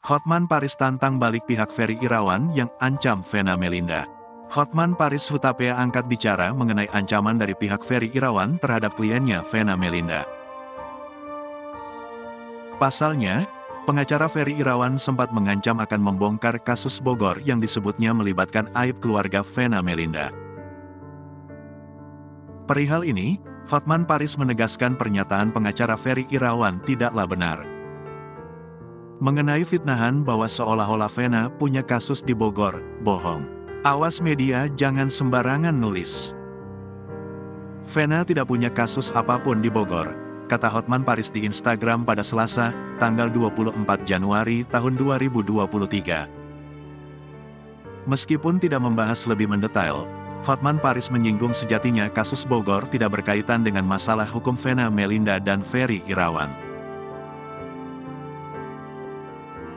Hotman Paris tantang balik pihak Ferry Irawan yang ancam Vena Melinda. Hotman Paris Hutapea angkat bicara mengenai ancaman dari pihak Ferry Irawan terhadap kliennya Vena Melinda. Pasalnya, pengacara Ferry Irawan sempat mengancam akan membongkar kasus Bogor yang disebutnya melibatkan aib keluarga Vena Melinda. Perihal ini, Hotman Paris menegaskan pernyataan pengacara Ferry Irawan tidaklah benar. Mengenai fitnahan bahwa seolah-olah Vena punya kasus di Bogor, bohong. Awas media jangan sembarangan nulis. Vena tidak punya kasus apapun di Bogor, kata Hotman Paris di Instagram pada Selasa, tanggal 24 Januari tahun 2023. Meskipun tidak membahas lebih mendetail, Hotman Paris menyinggung sejatinya kasus Bogor tidak berkaitan dengan masalah hukum Vena Melinda dan Ferry Irawan.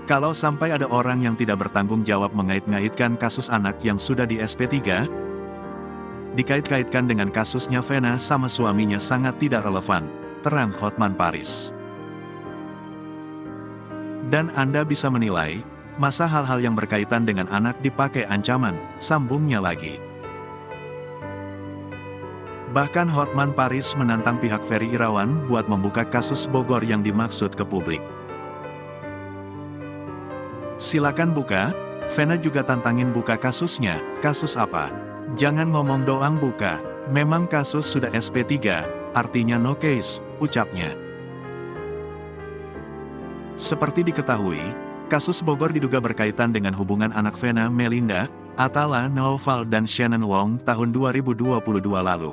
Kalau sampai ada orang yang tidak bertanggung jawab mengait-ngaitkan kasus anak yang sudah di SP3, dikait-kaitkan dengan kasusnya Vena sama suaminya sangat tidak relevan, terang Hotman Paris. Dan Anda bisa menilai, masa hal-hal yang berkaitan dengan anak dipakai ancaman, sambungnya lagi. Bahkan Hotman Paris menantang pihak Ferry Irawan buat membuka kasus Bogor yang dimaksud ke publik. Silakan buka, Vena juga tantangin buka kasusnya, kasus apa? Jangan ngomong doang buka, memang kasus sudah SP3, artinya no case, ucapnya. Seperti diketahui, kasus Bogor diduga berkaitan dengan hubungan anak Vena Melinda, Atala Naufal dan Shannon Wong tahun 2022 lalu.